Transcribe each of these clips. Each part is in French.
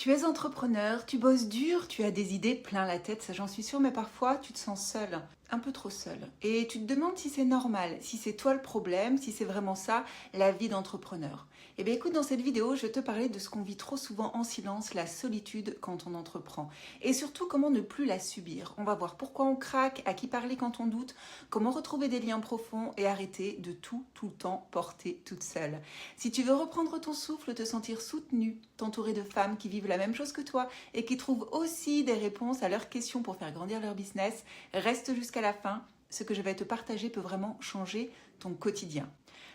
Tu es entrepreneur, tu bosses dur, tu as des idées plein la tête, ça j'en suis sûre, mais parfois tu te sens seul, un peu trop seul. Et tu te demandes si c'est normal, si c'est toi le problème, si c'est vraiment ça, la vie d'entrepreneur. Eh bien écoute, dans cette vidéo, je vais te parler de ce qu'on vit trop souvent en silence, la solitude quand on entreprend. Et surtout, comment ne plus la subir. On va voir pourquoi on craque, à qui parler quand on doute, comment retrouver des liens profonds et arrêter de tout le temps porter toute seule. Si tu veux reprendre ton souffle, te sentir soutenu, t'entourer de femmes qui vivent la même chose que toi et qui trouvent aussi des réponses à leurs questions pour faire grandir leur business, reste jusqu'à la fin. Ce que je vais te partager peut vraiment changer ton quotidien.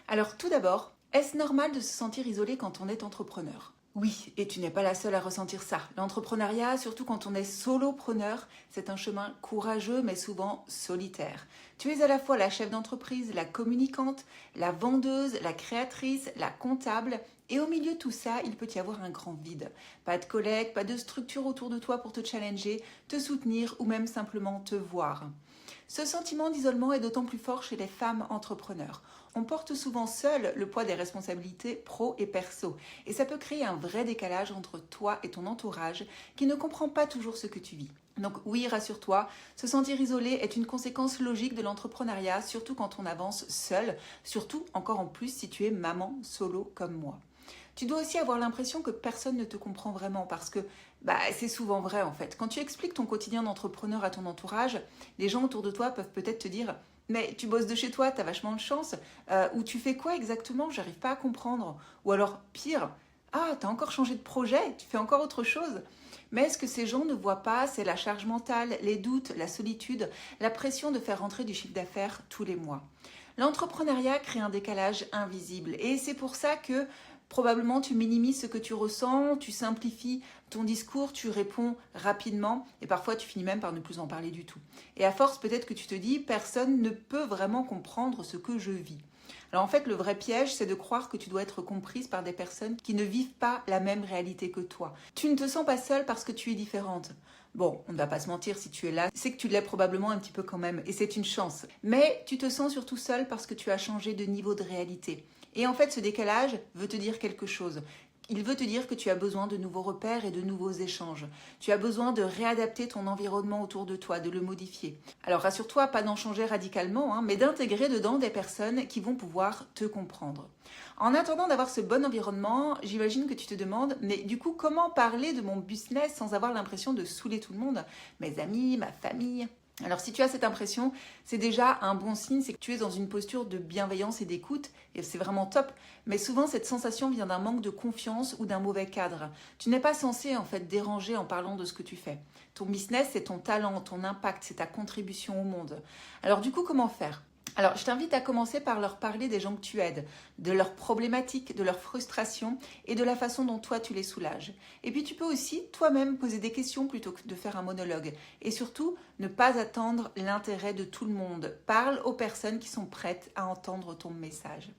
Alors tout d'abord, est-ce normal de se sentir isolé quand on est entrepreneur ? Oui, et tu n'es pas la seule à ressentir ça. L'entrepreneuriat, surtout quand on est solopreneur, c'est un chemin courageux mais souvent solitaire. Tu es à la fois la chef d'entreprise, la communicante, la vendeuse, la créatrice, la comptable. Et au milieu de tout ça, il peut y avoir un grand vide. Pas de collègues, pas de structure autour de toi pour te challenger, te soutenir ou même simplement te voir. Ce sentiment d'isolement est d'autant plus fort chez les femmes entrepreneurs. On porte souvent seul le poids des responsabilités pro et perso. Et ça peut créer un vrai décalage entre toi et ton entourage qui ne comprend pas toujours ce que tu vis. Donc oui, rassure-toi, se sentir isolé est une conséquence logique de l'entrepreneuriat, surtout quand on avance seul, surtout encore en plus si tu es maman solo comme moi. Tu dois aussi avoir l'impression que personne ne te comprend vraiment parce que c'est souvent vrai en fait. Quand tu expliques ton quotidien d'entrepreneur à ton entourage, les gens autour de toi peuvent peut-être te dire « mais tu bosses de chez toi, t'as vachement de chance ou tu fais quoi exactement, j'arrive pas à comprendre » ou alors pire « ah, t'as encore changé de projet, tu fais encore autre chose ?» Mais ce que ces gens ne voient pas, c'est la charge mentale, les doutes, la solitude, la pression de faire rentrer du chiffre d'affaires tous les mois. L'entrepreneuriat crée un décalage invisible et c'est pour ça que probablement tu minimises ce que tu ressens, tu simplifies ton discours, tu réponds rapidement et parfois tu finis même par ne plus en parler du tout. Et à force peut-être que tu te dis personne ne peut vraiment comprendre ce que je vis. Alors en fait le vrai piège c'est de croire que tu dois être comprise par des personnes qui ne vivent pas la même réalité que toi. Tu ne te sens pas seule parce que tu es différente. Bon, on ne va pas se mentir, si tu es là, c'est que tu l'es probablement un petit peu quand même et c'est une chance. Mais tu te sens surtout seule parce que tu as changé de niveau de réalité. Et en fait, ce décalage veut te dire quelque chose. Il veut te dire que tu as besoin de nouveaux repères et de nouveaux échanges. Tu as besoin de réadapter ton environnement autour de toi, de le modifier. Alors rassure-toi, pas d'en changer radicalement, mais d'intégrer dedans des personnes qui vont pouvoir te comprendre. En attendant d'avoir ce bon environnement, j'imagine que tu te demandes, mais du coup, comment parler de mon business sans avoir l'impression de saouler tout le monde ? Mes amis, ma famille ? Alors si tu as cette impression, c'est déjà un bon signe, c'est que tu es dans une posture de bienveillance et d'écoute, et c'est vraiment top. Mais souvent cette sensation vient d'un manque de confiance ou d'un mauvais cadre. Tu n'es pas censé en fait déranger en parlant de ce que tu fais. Ton business, c'est ton talent, ton impact, c'est ta contribution au monde. Alors du coup, comment faire ? Alors, je t'invite à commencer par leur parler des gens que tu aides, de leurs problématiques, de leurs frustrations et de la façon dont toi tu les soulages. Et puis, tu peux aussi toi-même poser des questions plutôt que de faire un monologue. Et surtout, ne pas attendre l'intérêt de tout le monde. Parle aux personnes qui sont prêtes à entendre ton message.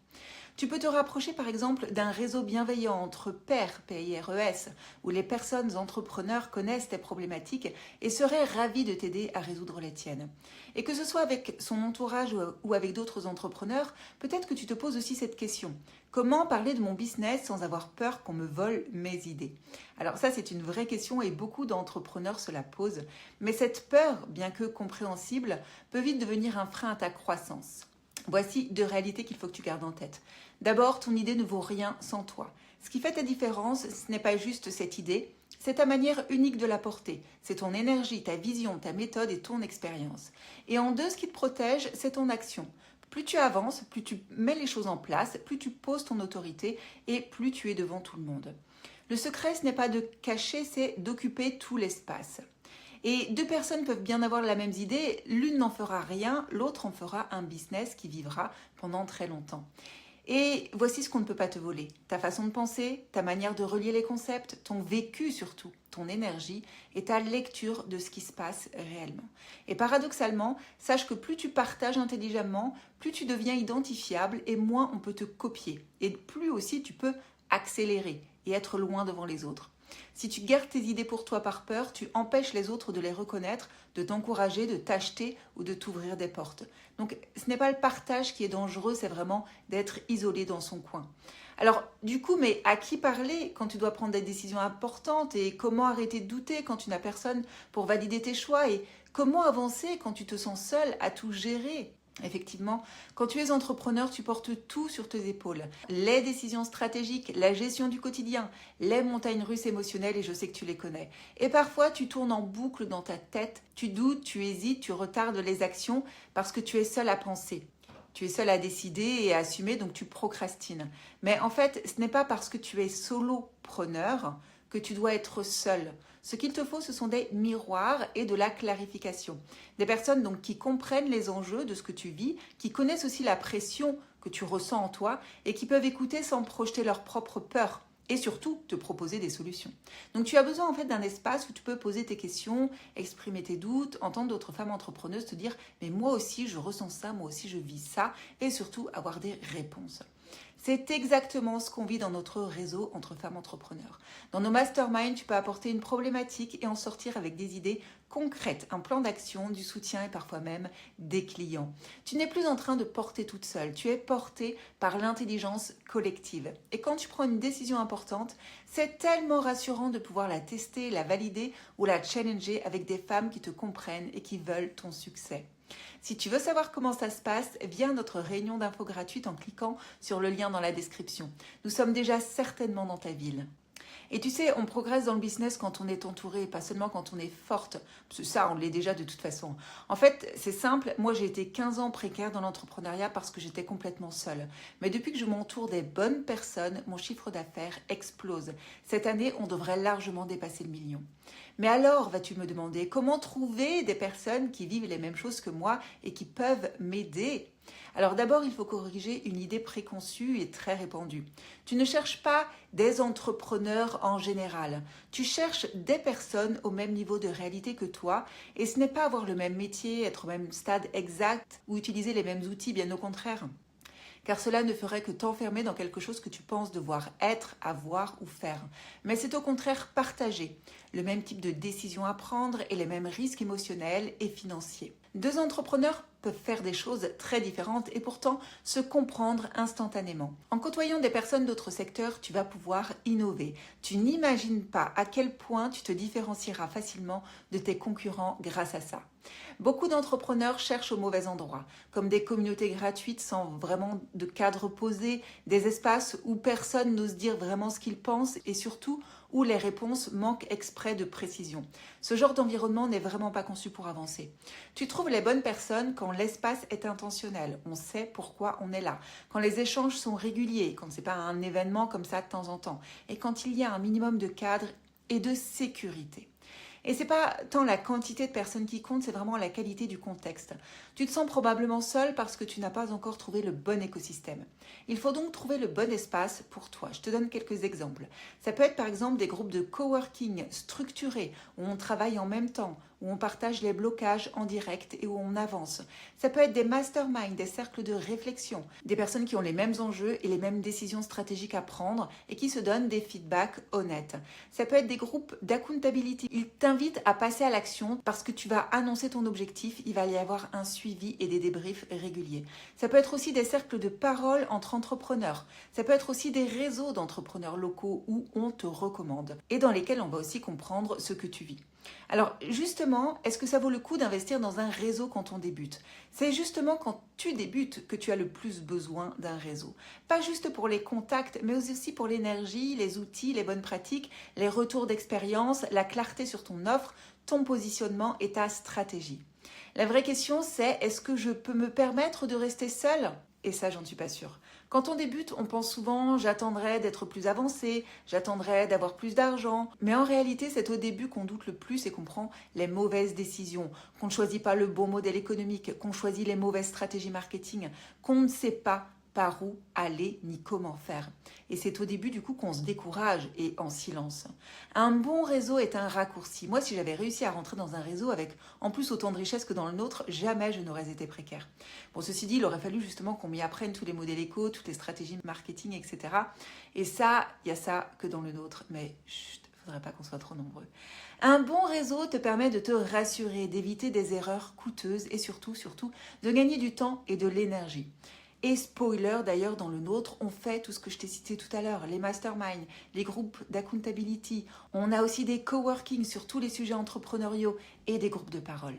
Tu peux te rapprocher par exemple d'un réseau bienveillant entre pairs, P-I-R-E-S, où les personnes entrepreneurs connaissent tes problématiques et seraient ravis de t'aider à résoudre les tiennes. Et que ce soit avec son entourage ou avec d'autres entrepreneurs, peut-être que tu te poses aussi cette question. Comment parler de mon business sans avoir peur qu'on me vole mes idées ? Alors ça, c'est une vraie question et beaucoup d'entrepreneurs se la posent. Mais cette peur, bien que compréhensible, peut vite devenir un frein à ta croissance. Voici deux réalités qu'il faut que tu gardes en tête. D'abord, ton idée ne vaut rien sans toi. Ce qui fait ta différence, ce n'est pas juste cette idée, c'est ta manière unique de la porter. C'est ton énergie, ta vision, ta méthode et ton expérience. Et en deux, ce qui te protège, c'est ton action. Plus tu avances, plus tu mets les choses en place, plus tu poses ton autorité et plus tu es devant tout le monde. Le secret, ce n'est pas de cacher, c'est d'occuper tout l'espace. Et deux personnes peuvent bien avoir la même idée, l'une n'en fera rien, l'autre en fera un business qui vivra pendant très longtemps. Et voici ce qu'on ne peut pas te voler. Ta façon de penser, ta manière de relier les concepts, ton vécu surtout, ton énergie et ta lecture de ce qui se passe réellement. Et paradoxalement, sache que plus tu partages intelligemment, plus tu deviens identifiable et moins on peut te copier. Et plus aussi tu peux accélérer et être loin devant les autres. Si tu gardes tes idées pour toi par peur, tu empêches les autres de les reconnaître, de t'encourager, de t'acheter ou de t'ouvrir des portes. Donc ce n'est pas le partage qui est dangereux, c'est vraiment d'être isolé dans son coin. Alors, du coup, mais à qui parler quand tu dois prendre des décisions importantes et comment arrêter de douter quand tu n'as personne pour valider tes choix et comment avancer quand tu te sens seul à tout gérer? Effectivement, quand tu es entrepreneur, tu portes tout sur tes épaules. Les décisions stratégiques, la gestion du quotidien, les montagnes russes émotionnelles, et je sais que tu les connais. Et parfois, tu tournes en boucle dans ta tête, tu doutes, tu hésites, tu retardes les actions parce que tu es seul à penser. Tu es seul à décider et à assumer, donc tu procrastines. Mais en fait, ce n'est pas parce que tu es solopreneur que tu dois être seul. Ce qu'il te faut, ce sont des miroirs et de la clarification. Des personnes donc qui comprennent les enjeux de ce que tu vis, qui connaissent aussi la pression que tu ressens en toi et qui peuvent écouter sans projeter leur propre peur et surtout te proposer des solutions. Donc tu as besoin en fait d'un espace où tu peux poser tes questions, exprimer tes doutes, entendre d'autres femmes entrepreneuses te dire « mais moi aussi je ressens ça, moi aussi je vis ça » et surtout avoir des réponses. C'est exactement ce qu'on vit dans notre réseau entre femmes entrepreneurs. Dans nos masterminds, tu peux apporter une problématique et en sortir avec des idées concrètes, un plan d'action, du soutien et parfois même des clients. Tu n'es plus en train de porter toute seule, tu es portée par l'intelligence collective. Et quand tu prends une décision importante, c'est tellement rassurant de pouvoir la tester, la valider ou la challenger avec des femmes qui te comprennent et qui veulent ton succès. Si tu veux savoir comment ça se passe, viens à notre réunion d'info gratuite en cliquant sur le lien dans la description. Nous sommes déjà certainement dans ta ville. Et tu sais, on progresse dans le business quand on est entouré, pas seulement quand on est forte. Parce que ça, on l'est déjà de toute façon. En fait, c'est simple. Moi, j'ai été 15 ans précaire dans l'entrepreneuriat parce que j'étais complètement seule. Mais depuis que je m'entoure des bonnes personnes, mon chiffre d'affaires explose. Cette année, on devrait largement dépasser le million. Mais alors, vas-tu me demander, comment trouver des personnes qui vivent les mêmes choses que moi et qui peuvent m'aider ? Alors d'abord, il faut corriger une idée préconçue et très répandue. Tu ne cherches pas des entrepreneurs en général. Tu cherches des personnes au même niveau de réalité que toi et ce n'est pas avoir le même métier, être au même stade exact ou utiliser les mêmes outils, bien au contraire. Car cela ne ferait que t'enfermer dans quelque chose que tu penses devoir être, avoir ou faire. Mais c'est au contraire partager le même type de décision à prendre et les mêmes risques émotionnels et financiers. Deux entrepreneurs peuvent faire des choses très différentes et pourtant se comprendre instantanément. En côtoyant des personnes d'autres secteurs, tu vas pouvoir innover. Tu n'imagines pas à quel point tu te différencieras facilement de tes concurrents grâce à ça. Beaucoup d'entrepreneurs cherchent au mauvais endroit, comme des communautés gratuites sans vraiment de cadre posé, des espaces où personne n'ose dire vraiment ce qu'il pense et surtout où les réponses manquent exprès de précision. Ce genre d'environnement n'est vraiment pas conçu pour avancer. Tu trouves les bonnes personnes quand l'espace est intentionnel, on sait pourquoi on est là, quand les échanges sont réguliers, quand ce n'est pas un événement comme ça de temps en temps, et quand il y a un minimum de cadre et de sécurité. Et c'est pas tant la quantité de personnes qui compte, c'est vraiment la qualité du contexte. Tu te sens probablement seul parce que tu n'as pas encore trouvé le bon écosystème. Il faut donc trouver le bon espace pour toi. Je te donne quelques exemples. Ça peut être par exemple des groupes de coworking structurés où on travaille en même temps, où on partage les blocages en direct et où on avance. Ça peut être des masterminds, des cercles de réflexion, des personnes qui ont les mêmes enjeux et les mêmes décisions stratégiques à prendre et qui se donnent des feedbacks honnêtes. Ça peut être des groupes d'accountability. Ils t'invitent à passer à l'action parce que tu vas annoncer ton objectif, il va y avoir un suivi et des débriefs réguliers. Ça peut être aussi des cercles de parole entre entrepreneurs. Ça peut être aussi des réseaux d'entrepreneurs locaux où on te recommande et dans lesquels on va aussi comprendre ce que tu vis. Alors justement, est-ce que ça vaut le coup d'investir dans un réseau quand on débute? C'est justement quand tu débutes que tu as le plus besoin d'un réseau. Pas juste pour les contacts, mais aussi pour l'énergie, les outils, les bonnes pratiques, les retours d'expérience, la clarté sur ton offre, ton positionnement et ta stratégie. La vraie question c'est, est-ce que je peux me permettre de rester seule? Et ça, j'en suis pas sûre. Quand on débute, on pense souvent « j'attendrai d'être plus avancé, j'attendrai d'avoir plus d'argent ». Mais en réalité, c'est au début qu'on doute le plus et qu'on prend les mauvaises décisions, qu'on ne choisit pas le bon modèle économique, qu'on choisit les mauvaises stratégies marketing, qu'on ne sait pas par où aller ni comment faire. Et c'est au début du coup qu'on se décourage et en silence. Un bon réseau est un raccourci. Moi, si j'avais réussi à rentrer dans un réseau avec en plus autant de richesse que dans le nôtre, jamais je n'aurais été précaire. Bon, ceci dit, il aurait fallu justement qu'on m'y apprenne tous les modèles éco, toutes les stratégies marketing, etc. Et ça, il y a ça que dans le nôtre, mais chut, il ne faudrait pas qu'on soit trop nombreux. Un bon réseau te permet de te rassurer, d'éviter des erreurs coûteuses et surtout, de gagner du temps et de l'énergie. Et spoiler d'ailleurs, dans le nôtre, on fait tout ce que je t'ai cité tout à l'heure, les masterminds, les groupes d'accountability. On a aussi des coworking sur tous les sujets entrepreneuriaux et des groupes de parole.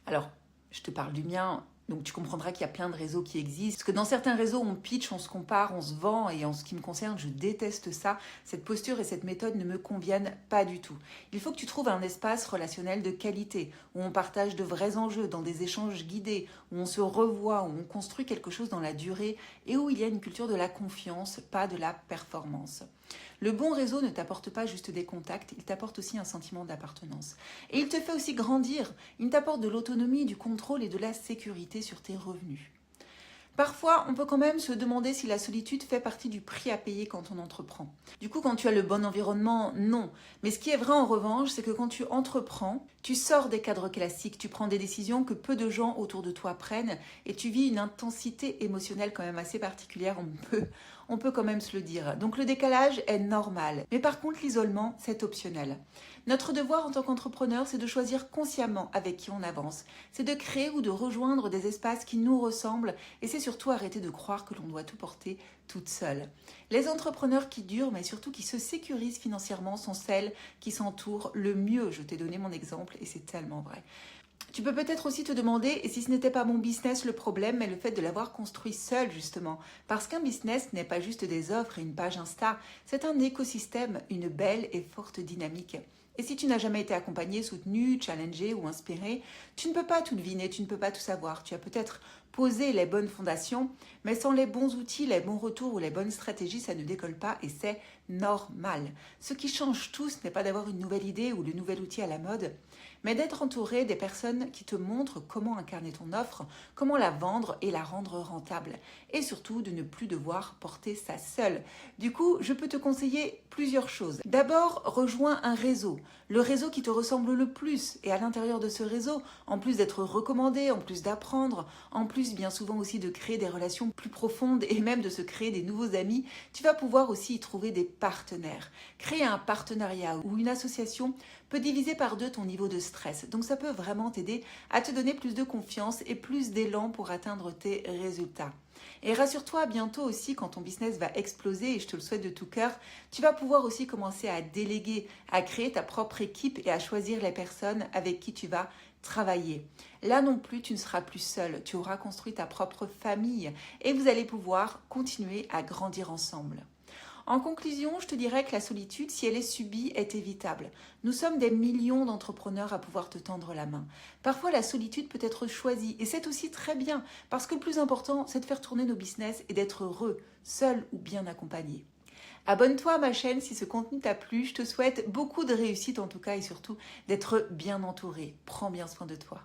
Alors, je te parle du mien, donc tu comprendras qu'il y a plein de réseaux qui existent. Parce que dans certains réseaux, on pitch, on se compare, on se vend, et en ce qui me concerne, je déteste ça. Cette posture et cette méthode ne me conviennent pas du tout. Il faut que tu trouves un espace relationnel de qualité, où on partage de vrais enjeux, dans des échanges guidés, où on se revoit, où on construit quelque chose dans la durée, et où il y a une culture de la confiance, pas de la performance. Le bon réseau ne t'apporte pas juste des contacts, il t'apporte aussi un sentiment d'appartenance. Et il te fait aussi grandir, il t'apporte de l'autonomie, du contrôle et de la sécurité sur tes revenus. Parfois, on peut quand même se demander si la solitude fait partie du prix à payer quand on entreprend. Du coup, quand tu as le bon environnement, non. Mais ce qui est vrai en revanche, c'est que quand tu entreprends, tu sors des cadres classiques, tu prends des décisions que peu de gens autour de toi prennent et tu vis une intensité émotionnelle quand même assez particulière, on peut quand même se le dire. Donc le décalage est normal. Mais par contre, l'isolement, c'est optionnel. Notre devoir en tant qu'entrepreneur, c'est de choisir consciemment avec qui on avance. C'est de créer ou de rejoindre des espaces qui nous ressemblent et c'est surtout arrêter de croire que l'on doit tout porter toute seule. Les entrepreneurs qui durent, mais surtout qui se sécurisent financièrement, sont celles qui s'entourent le mieux. Je t'ai donné mon exemple et c'est tellement vrai. Tu peux peut-être aussi te demander, et si ce n'était pas mon business le problème, mais le fait de l'avoir construit seul justement. Parce qu'un business n'est pas juste des offres et une page Insta, c'est un écosystème, une belle et forte dynamique. Et si tu n'as jamais été accompagné, soutenu, challengé ou inspiré, tu ne peux pas tout deviner, tu ne peux pas tout savoir. Tu as peut-être posé les bonnes fondations, mais sans les bons outils, les bons retours ou les bonnes stratégies, ça ne décolle pas et c'est normal. Ce qui change tout, ce n'est pas d'avoir une nouvelle idée ou le nouvel outil à la mode, mais d'être entouré des personnes qui te montrent comment incarner ton offre, comment la vendre et la rendre rentable. Et surtout, de ne plus devoir porter ça seul. Du coup, je peux te conseiller plusieurs choses. D'abord, rejoins un réseau. Le réseau qui te ressemble le plus. Et à l'intérieur de ce réseau, en plus d'être recommandé, en plus d'apprendre, en plus bien souvent aussi de créer des relations plus profondes et même de se créer des nouveaux amis, tu vas pouvoir aussi y trouver des partenaires. Créer un partenariat ou une association peut diviser par deux ton niveau de stress. Donc ça peut vraiment t'aider à te donner plus de confiance et plus d'élan pour atteindre tes résultats. Et rassure-toi, bientôt aussi, quand ton business va exploser, et je te le souhaite de tout cœur, tu vas pouvoir aussi commencer à déléguer, à créer ta propre équipe et à choisir les personnes avec qui tu vas travailler. Là non plus, tu ne seras plus seul, tu auras construit ta propre famille et vous allez pouvoir continuer à grandir ensemble. En conclusion, je te dirais que la solitude, si elle est subie, est évitable. Nous sommes des millions d'entrepreneurs à pouvoir te tendre la main. Parfois, la solitude peut être choisie et c'est aussi très bien parce que le plus important, c'est de faire tourner nos business et d'être heureux, seul ou bien accompagné. Abonne-toi à ma chaîne si ce contenu t'a plu. Je te souhaite beaucoup de réussite en tout cas et surtout d'être bien entouré. Prends bien soin de toi.